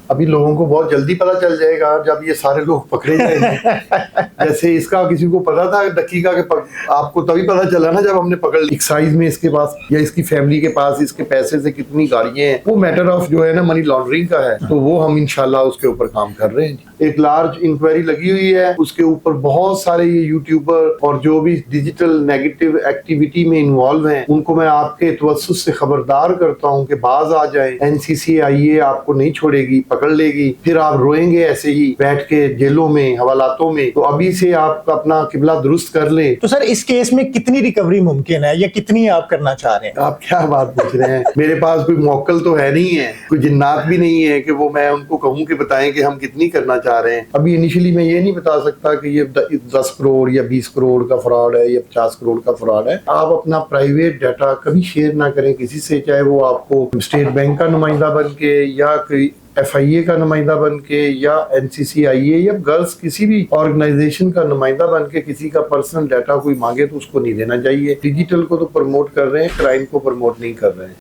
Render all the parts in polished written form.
ابھی لوگوں کو بہت جلدی پتا چل جائے گا جب یہ سارے لوگ پکڑے جائیں گے. جیسے اس کا کسی کو پتا تھا ڈکی کا کہ آپ کو تبھی پتا چلا نا جب ہم نے پکڑ لی. ایکسائز میں اس کے پاس یا اس کی فیملی کے پاس اس کے پیسے سے کتنی گاڑیاں ہیں, وہ میٹر آف جو ہے نا منی لانڈرنگ کا ہے, تو وہ ہم انشاءاللہ اس کے اوپر کام کر رہے ہیں. ایک لارج انکوائری لگی ہوئی ہے, اس کے اوپر بہت سارے یہ یوٹیوبر اور جو بھی ڈیجیٹل نیگیٹو ایکٹیویٹی میں انوالو ہیں ان کو میں آپ کے توسط سے خبردار کرتا ہوں کہ باز آ جائیں. NCCIA آپ کو نہیں چھوڑے گی, پکڑ لے گی, پھر آپ روئیں گے ایسے ہی بیٹھ کے جیلوں میں, حوالاتوں میں. تو ابھی سے آپ اپنا قبلہ درست کر لیں. تو سر اس کیس میں کتنی ریکوری ممکن ہے یا کتنی آپ کرنا چاہ رہے ہیں؟ آپ کیا بات پوچھ رہے ہیں, میرے پاس کوئی موکل تو ہے نہیں ہے, کوئی جنات بھی نہیں ہے کہ وہ میں ان کو کہوں کہ بتائیں کہ ہم کتنی کرنا چاہ رہے ہیں. ابھی انیشلی میں یہ نہیں بتا سکتا کہ یہ 10 کروڑ یا 20 کروڑ کا فراڈ ہے یا 50 کروڑ کا فراڈ ہے. آپ اپنا پرائیویٹ ڈیٹا کبھی شیئر نہ کریں کسی سے, چاہے وہ آپ کو اسٹیٹ بینک کا نمائندہ بن کے یا کوئی FIA کا نمائندہ بن کے یا NCCIA یا گرلز کسی بھی آرگنائزیشن کا نمائندہ بن کے کسی کا پرسنل ڈیٹا کوئی مانگے تو اس کو نہیں دینا چاہیے. ڈیجیٹل کو تو پروموٹ کر رہے ہیں, کرائم کو پروموٹ نہیں کر رہے ہیں.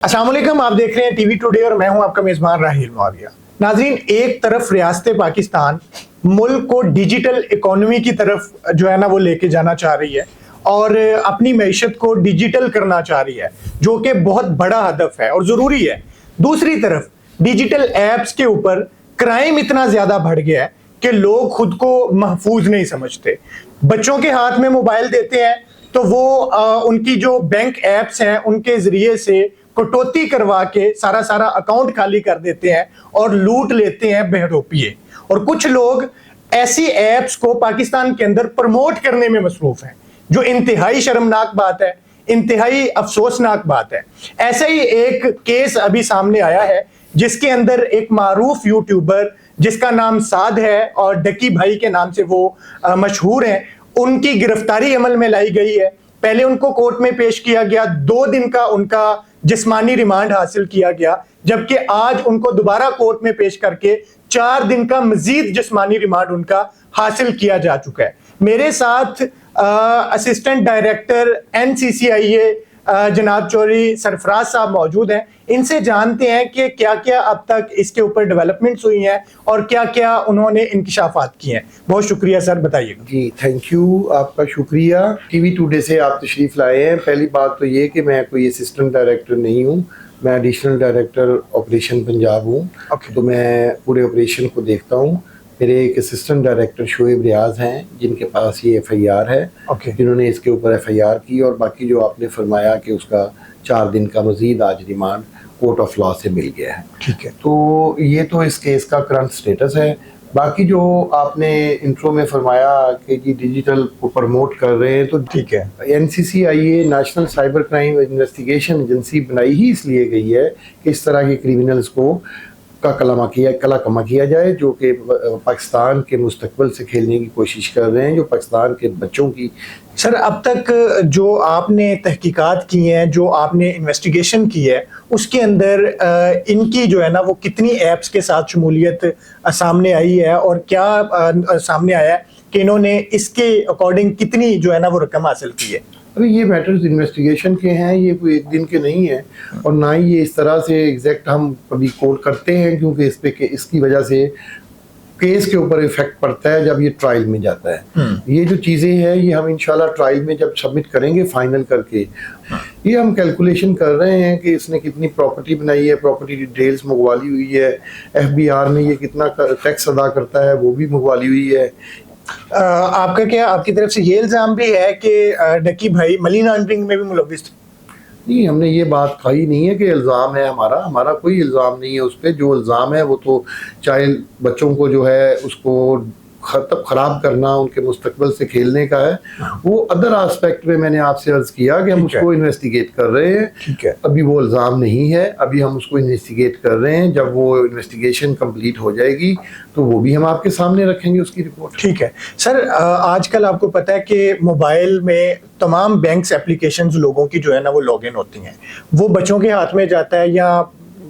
السلام علیکم, آپ دیکھ رہے ہیں TV ٹوڈے اور میں ہوں آپ کا میزبان راہیل معاویہ. ناظرین, ایک طرف ریاست پاکستان ملک کو ڈیجیٹل اکانومی کی طرف جو ہے نا وہ لے کے جانا چاہ رہی ہے اور اپنی معیشت کو ڈیجیٹل کرنا چاہ رہی ہے, جو کہ بہت بڑا ہدف ہے اور ضروری ہے. دوسری طرف ڈیجیٹل ایپس کے اوپر کرائم اتنا زیادہ بڑھ گیا ہے کہ لوگ خود کو محفوظ نہیں سمجھتے. بچوں کے ہاتھ میں موبائل دیتے ہیں تو وہ ان کی جو بینک ایپس ہیں ان کے ذریعے سے کٹوتی کروا کے سارا اکاؤنٹ خالی کر دیتے ہیں اور لوٹ لیتے ہیں بے روپیے. اور کچھ لوگ ایسی ایپس کو پاکستان کے اندر پروموٹ کرنے میں مصروف ہیں, جو انتہائی شرمناک بات ہے, انتہائی افسوسناک بات ہے. ایسا ہی ایک کیس ابھی سامنے آیا ہے جس کے اندر ایک معروف یوٹیوبر جس کا نام سعد ہے اور ڈکی بھائی کے نام سے وہ مشہور ہیں, ان کی گرفتاری عمل میں لائی گئی ہے. پہلے ان کو کورٹ میں پیش کیا گیا, 2 دن کا ان کا جسمانی ریمانڈ حاصل کیا گیا, جبکہ آج ان کو دوبارہ کورٹ میں پیش کر کے 4 دن کا مزید جسمانی ریمانڈ ان کا حاصل کیا جا چکا ہے. میرے ساتھ اسسٹنٹ ڈائریکٹر NCCIA جناب چوہدری سرفراز صاحب موجود ہیں. ان سے جانتے ہیں کہ کیا کیا اب تک اس کے اوپر ڈیولپمنٹس ہوئی ہیں اور کیا کیا انہوں نے انکشافات کیے ہیں. بہت شکریہ سر, بتائیے گا. جی تھینک یو, آپ کا شکریہ. TV ٹوڈے سے آپ تشریف لائے ہیں. پہلی بات تو یہ کہ میں کوئی اسسٹنٹ ڈائریکٹر نہیں ہوں, میں ایڈیشنل ڈائریکٹر آپریشن پنجاب ہوں. تو میں پورے آپریشن کو دیکھتا ہوں. میرے ایک اسسٹنٹ ڈائریکٹر شعیب ریاض ہیں جن کے پاس یہ FIR ہے, جنہوں نے اس کے اوپر FIR کی, اور باقی جو آپ نے فرمایا کہ اس کا 4 دن کا مزید آج ریمانڈ کورٹ آف لا سے مل گیا ہے. ٹھیک ہے, تو یہ تو اس کیس کا کرنٹ سٹیٹس ہے. باقی جو آپ نے انٹرو میں فرمایا کہ جی ڈیجیٹل کو پروموٹ کر رہے ہیں, تو ٹھیک ہے, NCCIA national cyber crime investigation agency بنائی ہی اس لیے گئی ہے کہ اس طرح کے کریمنلز کو کا کلمہ کیا جائے, جو کہ پاکستان کے مستقبل سے کھیلنے کی کوشش کر رہے ہیں, جو پاکستان کے بچوں کی. سر اب تک جو آپ نے تحقیقات کی ہیں, جو آپ نے انویسٹیگیشن کی ہے, اس کے اندر ان کی جو ہے نا وہ کتنی ایپس کے ساتھ شمولیت سامنے آئی ہے اور کیا سامنے آیا ہے کہ انہوں نے اس کے اکارڈنگ کتنی جو ہے نا وہ رقم حاصل کی ہے؟ ابھی یہ میٹرز انویسٹیگیشن کے ہیں, یہ کوئی ایک دن کے نہیں ہیں, اور نہ ہی یہ اس طرح سے ایگزیکٹ ہم کبھی کوٹ کرتے ہیں, کیونکہ اس پہ اس کی وجہ سے کیس کے اوپر ایفیکٹ پڑتا ہے جب یہ ٹرائل میں جاتا ہے. یہ جو چیزیں ہیں یہ ہم انشاءاللہ ٹرائل میں جب سبمٹ کریں گے فائنل کر کے, یہ ہم کیلکولیشن کر رہے ہیں کہ اس نے کتنی پراپرٹی بنائی ہے, پراپرٹی ڈیٹیلز منگوالی ہوئی ہے, FBR میں یہ کتنا ٹیکس ادا کرتا ہے وہ بھی منگوالی ہوئی ہے. آپ کا کیا آپ کی طرف سے یہ الزام بھی ہے کہ ڈکی بھائی منی لانڈرنگ میں بھی ملوث تھے؟ نہیں, ہم نے یہ بات کہی نہیں ہے کہ الزام ہے ہمارا کوئی الزام نہیں ہے اس پہ. جو الزام ہے وہ تو چاہے بچوں کو جو ہے اس کو خراب کرنا, ان کے مستقبل سے کھیلنے کا ہے, وہ ادر آسپیکٹ میں میں نے آپ سے عرض کیا کہ ہم اس کو انویسٹیگیٹ کر رہے ہیں. ٹھیک ہے, ابھی وہ الزام نہیں ہے, ابھی ہم اس کو انویسٹیگیٹ کر رہے ہیں. جب وہ انویسٹیگیشن کمپلیٹ ہو جائے گی تو وہ بھی ہم آپ کے سامنے رکھیں گے اس کی رپورٹ. ٹھیک ہے سر, آج کل آپ کو پتہ ہے کہ موبائل میں تمام بینکس اپلیکیشنز لوگوں کی جو ہے نا وہ لاگ ان ہوتی ہیں, وہ بچوں کے ہاتھ میں جاتا ہے یا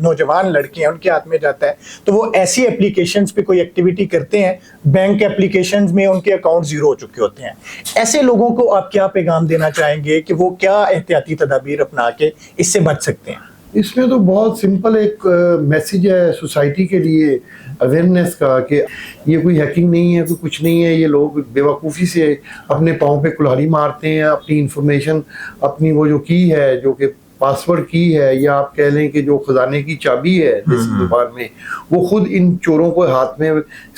نوجوان لڑکے ہیں ان کے ہاتھ میں جاتا ہے تو وہ ایسی ایپلیکیشنز پہ کوئی ایکٹیویٹی کرتے ہیں، بینک ایپلیکیشنز میں ان کے اکاؤنٹ زیرو ہو چکے ہوتے ہیں. ایسے لوگوں کو آپ کیا پیغام دینا چاہیں گے کہ وہ کیا احتیاطی تدابیر اپنا کے اس سے بچ سکتے ہیں؟ اس میں تو بہت سمپل ایک میسیج ہے سوسائٹی کے لیے اویئرنیس کا کہ یہ کوئی ہیکنگ نہیں ہے، کوئی کچھ نہیں ہے. یہ لوگ بے وقوفی سے اپنے پاؤں پہ کلہاڑی مارتے ہیں، اپنی انفارمیشن، اپنی وہ جو کی ہے، جو کہ پاسورڈ کی ہے، یا آپ کہہ لیں کہ جو خزانے کی چابی ہے دیسی زبان میں، وہ خود ان چوروں کو ہاتھ میں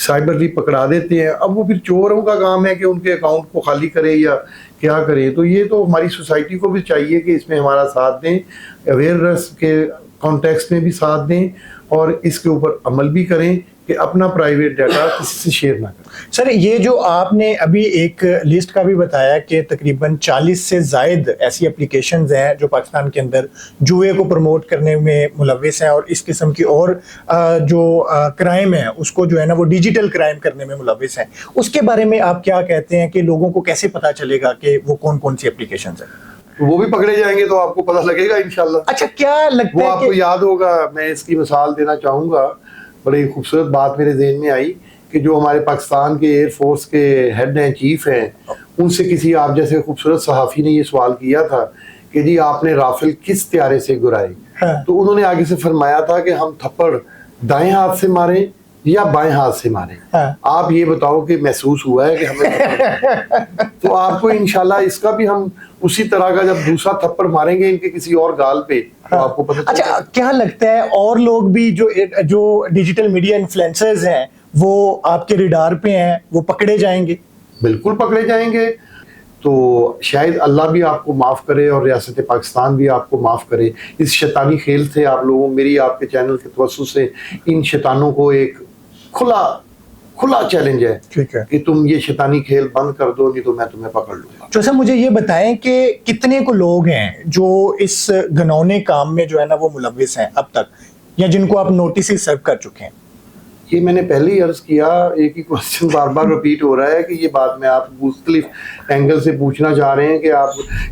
سائبرلی پکڑا دیتے ہیں. اب وہ پھر چوروں کا کام ہے کہ ان کے اکاؤنٹ کو خالی کرے یا کیا کریں. تو یہ تو ہماری سوسائٹی کو بھی چاہیے کہ اس میں ہمارا ساتھ دیں، اویئرنیس کے کانٹیکس میں بھی ساتھ دیں، اور اس کے اوپر عمل بھی کریں کہ اپنا پرائیویٹ ڈیٹا کسی سے شیئر نہ کریں. سر یہ جو آپ نے ابھی ایک لسٹ کا بھی بتایا کہ تقریباً 40 سے زائد ایسی اپلیکیشنز ہیں جو پاکستان کے اندر جوئے کو پروموٹ کرنے میں ملوث ہیں، اور اس قسم کی اور جو کرائم ہے اس کو جو ہے نا وہ ڈیجیٹل کرائم کرنے میں ملوث ہیں، اس کے بارے میں آپ کیا کہتے ہیں کہ لوگوں کو کیسے پتہ چلے گا کہ وہ کون کون سی اپلیکیشنز ہیں؟ وہ بھی پکڑے جائیں گے تو آپ کو پتہ لگے گا انشاءاللہ. اچھا کیا لگتا وہ ہے آپ کو یاد ہوگا، میں اس کی مثال دینا چاہوں گا، بڑی خوبصورت بات میرے ذہن میں آئی کہ جو ہمارے پاکستان کے ایئر فورس کے ہیڈ ہیں، چیف ہیں، ان سے کسی آپ جیسے خوبصورت صحافی نے یہ سوال کیا تھا کہ جی آپ نے رافل کس طیارے سے گرائے؟ تو انہوں نے آگے سے فرمایا تھا کہ ہم تھپڑ دائیں ہاتھ سے ماریں یا بائیں ہاتھ سے ماریں، آپ یہ بتاؤ کہ محسوس ہوا ہے کہ ہمیں تو آپ کو انشاءاللہ اس کا بھی ہم اسی طرح کا جب دوسرا تھپڑ ماریں گے ان کے کسی اور گال پہ تو آپ کو پتہ چلے گا. اچھا کیا لگتا ہے اور لوگ بھی جو ڈیجیٹل میڈیا انفلوئنسرز ہیں وہ آپ کے ریڈار پہ ہیں، وہ پکڑے جائیں گے؟ بالکل پکڑے جائیں گے. تو شاید اللہ بھی آپ کو معاف کرے اور ریاست پاکستان بھی آپ کو معاف کرے. اس شیطانی کھیل سے آپ لوگوں، میری آپ کے چینل کے توسط سے ان شیطانوں کو ایک کھلا چیلنج ہے کہ تم یہ شیطانی کھیل بند کر دو، نہیں تو میں تمہیں پکڑ لوں گا. جو سر مجھے یہ بتائیں کہ کتنے کو لوگ ہیں جو اس گھنونے کام میں جو ہے نا وہ ملوث ہیں اب تک، یا جن کو آپ نوٹسز سرو کر چکے ہیں؟ یہ میں نے پہلے ہی عرض کیا، ایک ہی کوسچن بار بار ریپیٹ ہو رہا ہے کہ یہ بات میں آپ مختلف اینگل سے پوچھنا چاہ رہے ہیں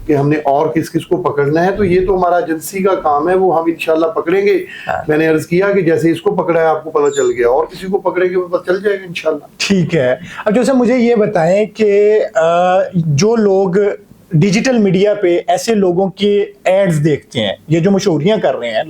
کہ ہم نے اور کس کس کو پکڑنا ہے. تو یہ تو ہمارا ایجنسی کا کام ہے، وہ ہم انشاءاللہ پکڑیں گے. میں نے عرض کیا کہ جیسے اس کو پکڑا ہے آپ کو پتہ چل گیا، اور کسی کو پکڑیں گے وہ پتہ چل جائے گا انشاءاللہ. ٹھیک ہے. اب جو سر مجھے یہ بتائیں کہ جو لوگ ڈیجیٹل میڈیا پہ ایسے لوگوں کے ایڈز دیکھتے ہیں، یہ جو مشہوریاں کر رہے ہیں،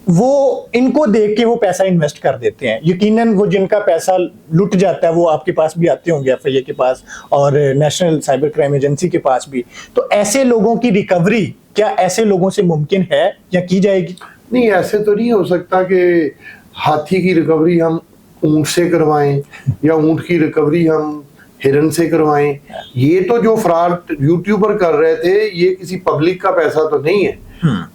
وہ ان کو دیکھ کے وہ پیسہ انویسٹ کر دیتے ہیں. یقیناً وہ جن کا پیسہ لٹ جاتا ہے وہ آپ کے پاس بھی آتے ہوں گے، FIA کے پاس اور نیشنل سائبر کرائم ایجنسی کے پاس بھی. تو ایسے لوگوں کی ریکوری کیا ایسے لوگوں سے ممکن ہے یا کی جائے گی؟ نہیں، ایسے تو نہیں ہو سکتا کہ ہاتھی کی ریکوری ہم اونٹ سے کروائیں یا اونٹ کی ریکوری ہم ہرن سے کروائیں. یہ تو جو فراڈ یوٹیوبر کر رہے تھے یہ کسی پبلک کا پیسہ تو نہیں ہے،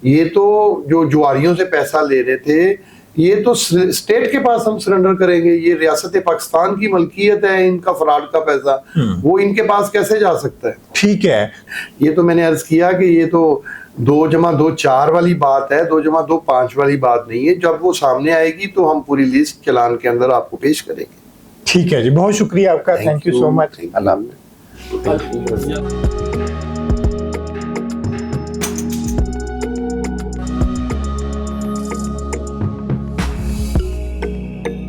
یہ تو جو جواریوں سے پیسہ لے رہے تھے یہ تو اسٹیٹ کے پاس ہم سرنڈر کریں گے. یہ ریاست پاکستان کی ملکیت ہے، ان کا فراڈ کا پیسہ وہ ان کے پاس کیسے جا سکتا ہے؟ ٹھیک ہے. یہ تو میں نے عرض کیا کہ یہ تو 2+2 4 والی بات ہے، 2+2 5 والی بات نہیں ہے. جب وہ سامنے آئے گی تو ہم پوری لسٹ چلان کے اندر آپ کو پیش کریں گے. ٹھیک ہے جی، بہت شکریہ آپ کا. تھینک یو سو مچ. اللہ حافظ.